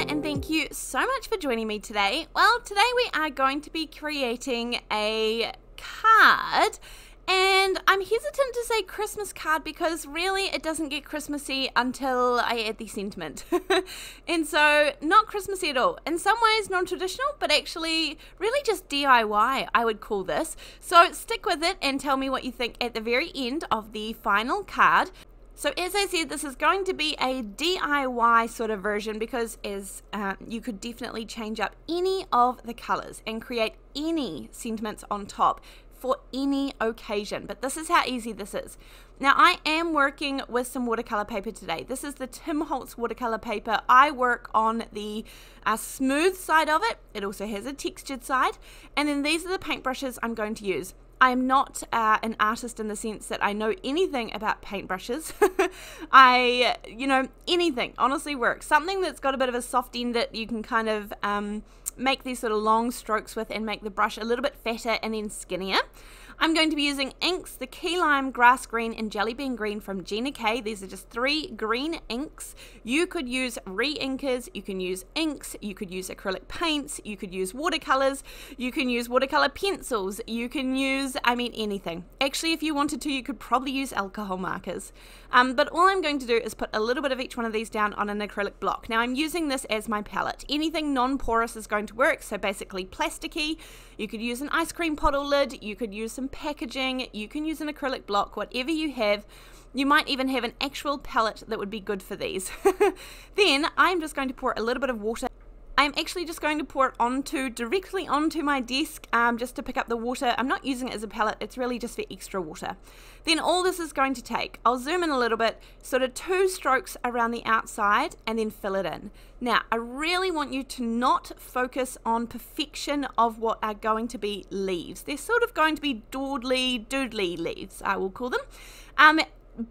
and thank you so much for joining me today. Well, today we are going to be creating a card, and I'm hesitant to say Christmas card because really it doesn't get Christmassy until I add the sentiment. And so not Christmassy at all. In some ways non-traditional, but actually really just DIY, I would call this. So stick with it and tell me what you think at the very end of the final card. So as I said, this is going to be a DIY sort of version because you could definitely change up any of the colors and create any sentiments on top for any occasion. But this is how easy this is. Now I am working with some watercolor paper today. This is the Tim Holtz watercolor paper. I work on the smooth side of it. It also has a textured side. And then these are the paintbrushes I'm going to use. I'm not an artist in the sense that I know anything about paintbrushes. Anything honestly works. Something that's got a bit of a soft end that you can kind of make these sort of long strokes with and make the brush a little bit fatter and then skinnier. I'm going to be using inks, the Key Lime, Grass Green, and Jelly Bean Green from Gina. These are just 3 green inks. You could use re-inkers, you can use inks, you could use acrylic paints, you could use watercolors, you can use watercolor pencils, you can use, anything. Actually, if you wanted to, you could probably use alcohol markers. But all I'm going to do is put a little bit of each one of these down on an acrylic block. Now I'm using this as my palette. Anything non-porous is going to work, so basically plasticky. You could use an ice cream bottle lid, you could use some packaging, you can use an acrylic block, whatever you have. You might even have an actual palette that would be good for these. Then I'm just going to pour a little bit of water. I'm actually just going to pour it directly onto my desk just to pick up the water. I'm not using it as a palette, it's really just for extra water. Then all this is going to take, I'll zoom in a little bit, sort of 2 strokes around the outside and then fill it in. Now, I really want you to not focus on perfection of what are going to be leaves. They're sort of going to be doodly leaves, I will call them.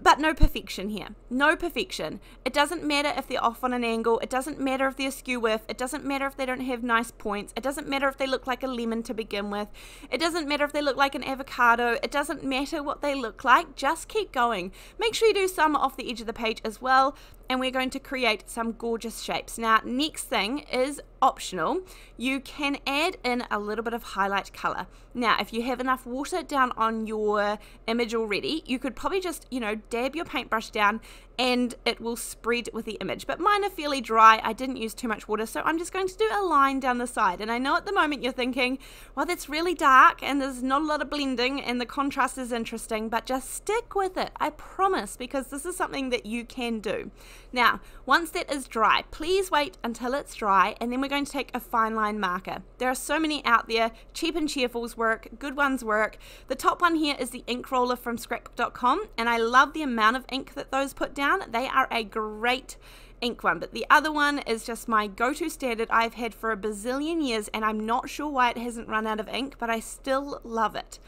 But no perfection here. No perfection. It doesn't matter if they're off on an angle. It doesn't matter if they're skew with. It doesn't matter if they don't have nice points. It doesn't matter if they look like a lemon to begin with. It doesn't matter if they look like an avocado. It doesn't matter what they look like. Just keep going. Make sure you do some off the edge of the page as well. And we're going to create some gorgeous shapes. Now, next thing is optional. You can add in a little bit of highlight color. Now, if you have enough water down on your image already, you could probably just, dab your paintbrush down and it will spread with the image. But mine are fairly dry. I didn't use too much water, so I'm just going to do a line down the side. And I know at the moment you're thinking, well, that's really dark and there's not a lot of blending and the contrast is interesting, but just stick with it, I promise, because this is something that you can do. Now, once that is dry, please wait until it's dry, and then we're going to take a fine line marker. There are so many out there. Cheap and cheerfuls work, good ones work. The top one here is the ink roller from scrapbook.com, and I love the amount of ink that those put down. They are a great ink one, but the other one is just my go-to standard I've had for a bazillion years, and I'm not sure why it hasn't run out of ink, but I still love it.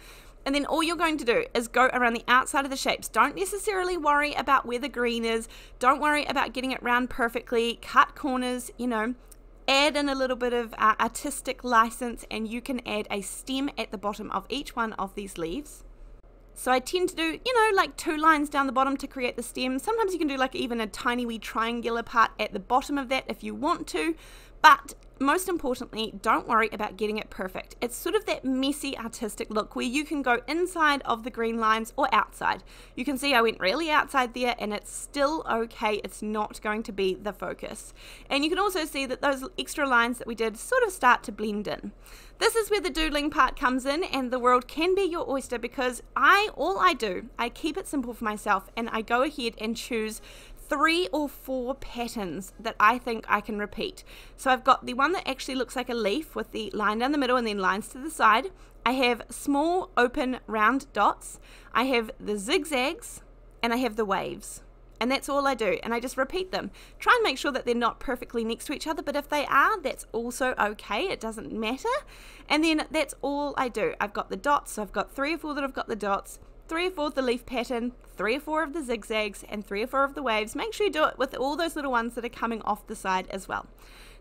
And then all you're going to do is go around the outside of the shapes. Don't necessarily worry about where the green is. Don't worry about getting it round perfectly. Cut corners, add in a little bit of artistic license, and you can add a stem at the bottom of each one of these leaves. So I tend to do, like 2 lines down the bottom to create the stem. Sometimes you can do like even a tiny wee triangular part at the bottom of that if you want to. But most importantly, don't worry about getting it perfect. It's sort of that messy artistic look where you can go inside of the green lines or outside. You can see I went really outside there and it's still okay. It's not going to be the focus. And you can also see that those extra lines that we did sort of start to blend in. This is where the doodling part comes in, and the world can be your oyster because all I do, I keep it simple for myself, and I go ahead and choose 3 or 4 patterns that I think I can repeat. So I've got the one that actually looks like a leaf with the line down the middle and then lines to the side. I have small open round dots. I have the zigzags, and I have the waves. And that's all I do, and I just repeat them. Try and make sure that they're not perfectly next to each other, but if they are, that's also okay. It doesn't matter. And then that's all I do. I've got the dots, so I've got 3 or 4 that have got the dots. 3 or 4 of the leaf pattern, 3 or 4 of the zigzags, and 3 or 4 of the waves. Make sure you do it with all those little ones that are coming off the side as well.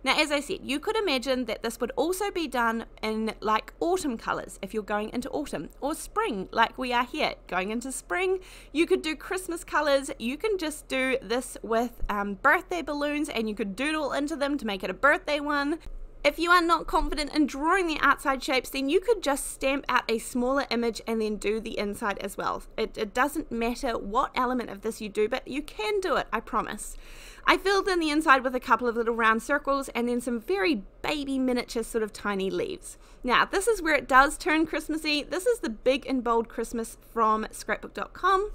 Now, as I said, you could imagine that this would also be done in like autumn colors if you're going into autumn, or spring like we are here going into spring. You could do Christmas colors. You can just do this with birthday balloons, and you could doodle into them to make it a birthday one. If you are not confident in drawing the outside shapes, then you could just stamp out a smaller image and then do the inside as well. It doesn't matter what element of this you do, but you can do it, I promise. I filled in the inside with a couple of little round circles and then some very baby miniature sort of tiny leaves. Now, this is where it does turn Christmassy. This is the Big and Bold Christmas from scrapbook.com.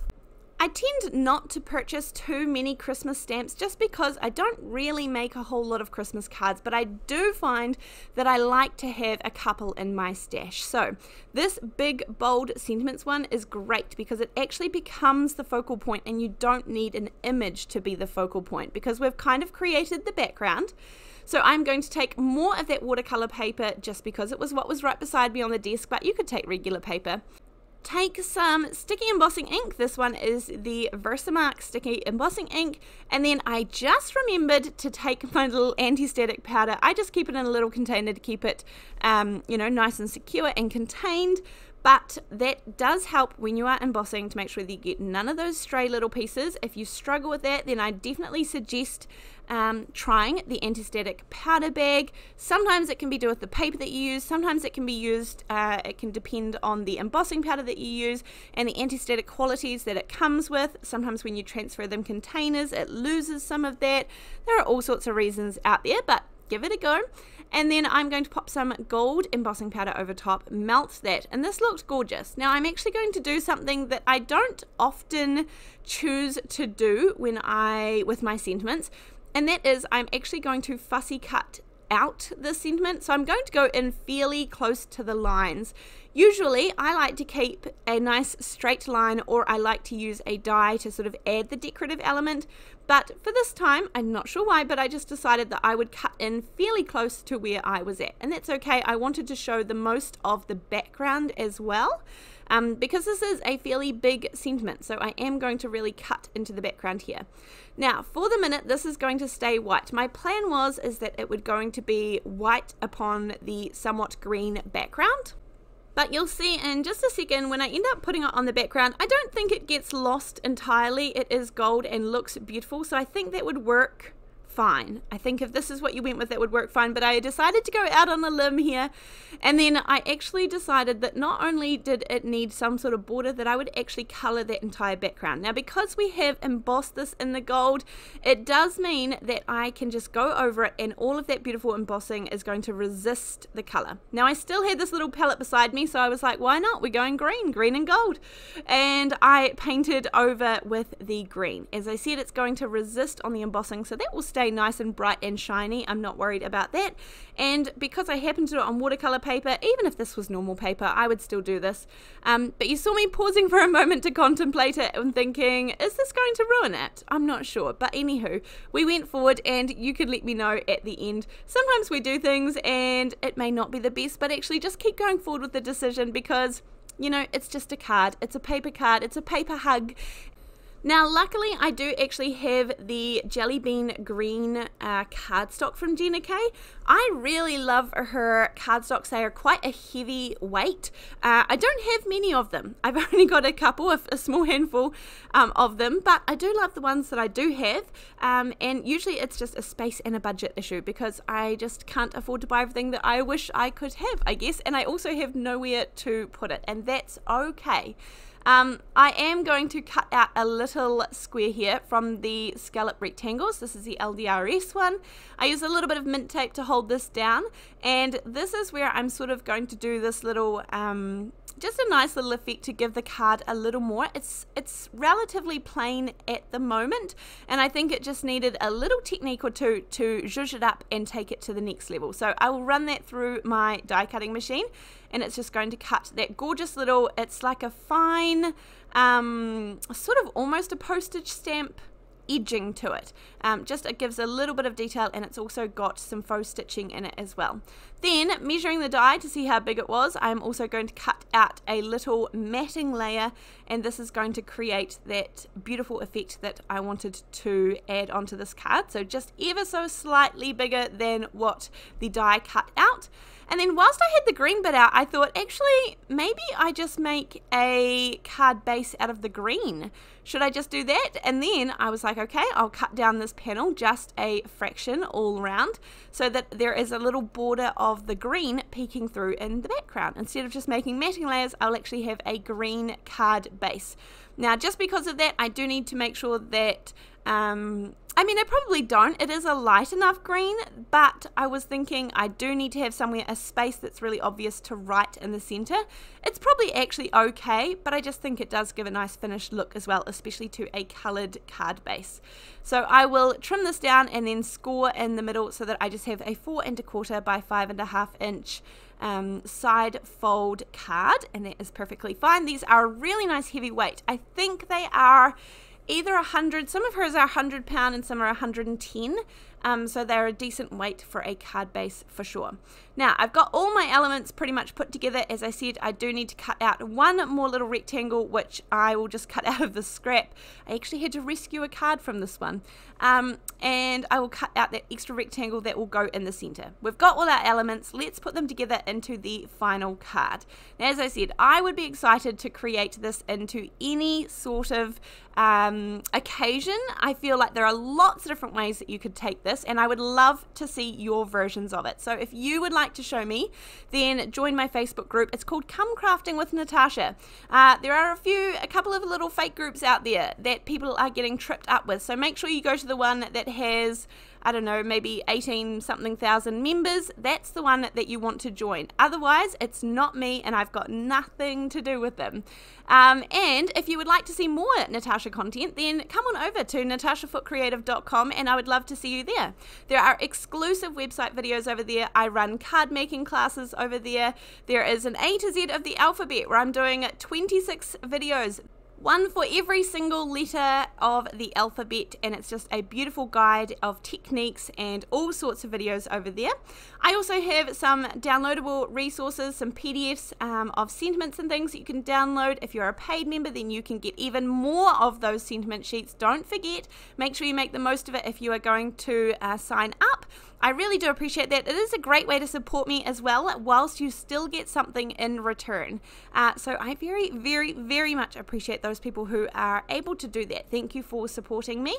I tend not to purchase too many Christmas stamps just because I don't really make a whole lot of Christmas cards, but I do find that I like to have a couple in my stash. So this Big Bold Sentiments one is great because it actually becomes the focal point, and you don't need an image to be the focal point because we've kind of created the background. So I'm going to take more of that watercolor paper just because it was what was right beside me on the desk, but you could take regular paper. Take some sticky embossing ink. This one is the VersaMark sticky embossing ink, and then I just remembered to take my little anti-static powder. I just keep it in a little container to keep it you know, nice and secure and contained, but that does help when you are embossing to make sure that you get none of those stray little pieces. If you struggle with that, then I definitely suggest trying the anti-static powder bag. Sometimes it can be done with the paper that you use, sometimes it can be used, it can depend on the embossing powder that you use and the anti-static qualities that it comes with. Sometimes when you transfer them containers, it loses some of that. There are all sorts of reasons out there, but give it a go. And then I'm going to pop some gold embossing powder over top, melt that, and this looks gorgeous. Now I'm actually going to do something that I don't often choose to do with my sentiments, and that is I'm actually going to fussy cut out the sentiment. So I'm going to go in fairly close to the lines. Usually I like to keep a nice straight line, or I like to use a die to sort of add the decorative element, but for this time, I'm not sure why, but I just decided that I would cut in fairly close to where I was at, and that's okay. I wanted to show the most of the background as well, because this is a fairly big sentiment, so I am going to really cut into the background here. Now, for the minute, this is going to stay white. My plan is that it would going to be white upon the somewhat green background. But you'll see in just a second when I end up putting it on the background, I don't think it gets lost entirely. It is gold and looks beautiful, so I think that would work fine. I think if this is what you went with, that would work fine, but I decided to go out on a limb here, and then I actually decided that not only did it need some sort of border, that I would actually color that entire background. Now, because we have embossed this in the gold, it does mean that I can just go over it, and all of that beautiful embossing is going to resist the color. Now, I still had this little palette beside me, so I was like, why not? We're going green and gold, and I painted over with the green. As I said, it's going to resist on the embossing, so that will stay nice and bright and shiny. I'm not worried about that. And because I happen to do it on watercolor paper, even if this was normal paper, I would still do this. But you saw me pausing for a moment to contemplate it and thinking, is this going to ruin it? I'm not sure. But anywho, we went forward, and you could let me know at the end. Sometimes we do things and it may not be the best, but actually just keep going forward with the decision, because, you know, it's just a card. It's a paper card. It's a paper hug. Now, luckily, I do actually have the Jelly Bean Green cardstock from Gina. I really love her cardstocks. They are quite a heavy weight. I don't have many of them. I've only got a couple, a small handful of them, but I do love the ones that I do have, and usually it's just a space and a budget issue, because I just can't afford to buy everything that I wish I could have, I guess, and I also have nowhere to put it, and that's okay. I am going to cut out a little square here from the Scallop rectangles. This is the LDRS one. I use a little bit of mint tape to hold this down, and this is where I'm sort of going to do this little, just a nice little effect to give the card a little more. It's relatively plain at the moment, and I think it just needed a little technique or two to zhuzh it up and take it to the next level. So I will run that through my die cutting machine, and it's just going to cut that gorgeous little, it's like a fine, sort of almost a postage stamp edging to it. Just it gives a little bit of detail, and it's also got some faux stitching in it as well. Then, measuring the die to see how big it was, I'm also going to cut out a little matting layer, and this is going to create that beautiful effect that I wanted to add onto this card. So just ever so slightly bigger than what the die cut out. And then whilst I had the green bit out, I thought, actually, maybe I just make a card base out of the green. Should I just do that? And then I was like, okay, I'll cut down this panel just a fraction all around so that there is a little border of the green peeking through in the background. Instead of just making matting layers, I'll actually have a green card base. Now, just because of that, I do need to make sure that, I mean, I probably don't. It is a light enough green, but I was thinking I do need to have somewhere a space that's really obvious to write in the center. It's probably actually okay, but I just think it does give a nice finished look as well, especially to a colored card base. So I will trim this down and then score in the middle so that I just have a 4 1/4 by 5 1/2 inch side fold card, and that is perfectly fine. These are a really nice heavy weight. I think they are either 100, some of hers are 100 pound and some are 110, so they're a decent weight for a card base for sure. Now, I've got all my elements pretty much put together. As I said, I do need to cut out one more little rectangle, which I will just cut out of the scrap. I actually had to rescue a card from this one, and I will cut out that extra rectangle that will go in the center. We've got all our elements. Let's put them together into the final card. Now, as I said, I would be excited to create this into any sort of occasion. I feel like there are lots of different ways that you could take this, and I would love to see your versions of it. So if you would like to show me, then join my Facebook group. It's called Come Crafting with Natasha. There are a couple of little fake groups out there that people are getting tripped up with, so make sure you go to the one that has, I don't know, maybe 18 something thousand members. That's the one that you want to join. Otherwise, it's not me, and I've got nothing to do with them. And if you would like to see more Natasha content, then come on over to natashafootecreative.com, and I would love to see you there. There are exclusive website videos over there. I run card making classes over there. There is an A to Z of the alphabet where I'm doing 26 videos, one for every single letter of the alphabet, and it's just a beautiful guide of techniques and all sorts of videos over there. I also have some downloadable resources, some PDFs of sentiments and things that you can download. If you're a paid member, then you can get even more of those sentiment sheets. Don't forget, make sure you make the most of it if you are going to sign up. I really do appreciate that. It is a great way to support me as well, whilst you still get something in return. So I very, very, very much appreciate those people who are able to do that. Thank you for supporting me.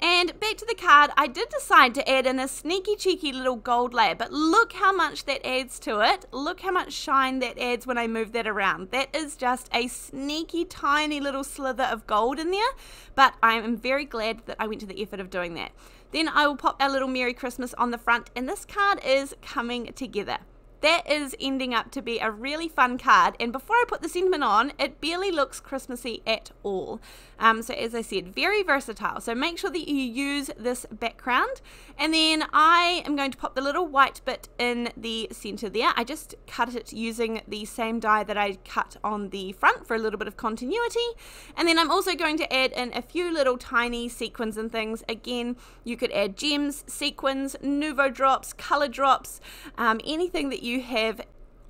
And back to the card, I did decide to add in a sneaky cheeky little gold layer, but look how much that adds to it. Look how much shine that adds when I move that around. That is just a sneaky tiny little slither of gold in there, but I am very glad that I went to the effort of doing that. Then I will pop our little Merry Christmas on the front, and this card is coming together. That is ending up to be a really fun card, and before I put the sentiment on, it barely looks Christmassy at all. So as I said, very versatile. So make sure that you use this background, and then I am going to pop the little white bit in the center there. I just cut it using the same die that I cut on the front for a little bit of continuity, and then I'm also going to add in a few little tiny sequins and things. Again, you could add gems, sequins, nouveau drops, color drops, anything that you have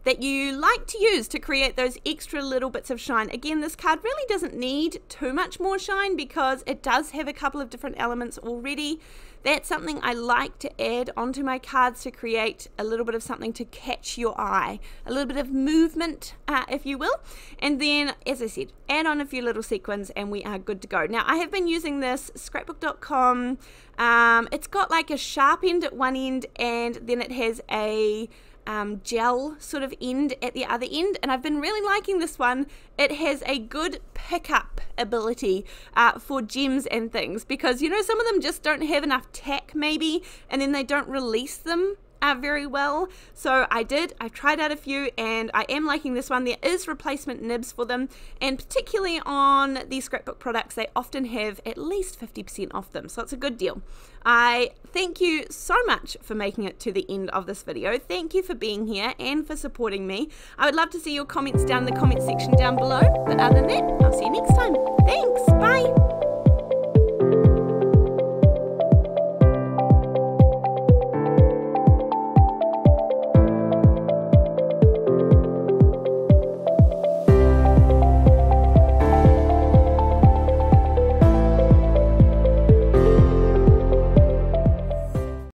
that you like to use to create those extra little bits of shine. Again, this card really doesn't need too much more shine because it does have a couple of different elements already. That's something I like to add onto my cards to create a little bit of something to catch your eye, a little bit of movement, if you will. And then, as I said, add on a few little sequins and we are good to go. Now, I have been using this scrapbook.com. It's got like a sharp end at one end, and then it has a gel sort of end at the other end, and I've been really liking this one. It has a good pickup ability for gems and things, because you know, some of them just don't have enough tack maybe, and then they don't release them very well. So I tried out a few, and I am liking this one. There is replacement nibs for them, and particularly on these scrapbook products, they often have at least 50% off them, so it's a good deal. I thank you so much for making it to the end of this video. Thank you for being here and for supporting me. I would love to see your comments down in the comment section down below, but other than that, I'll see you next time. Thanks, bye!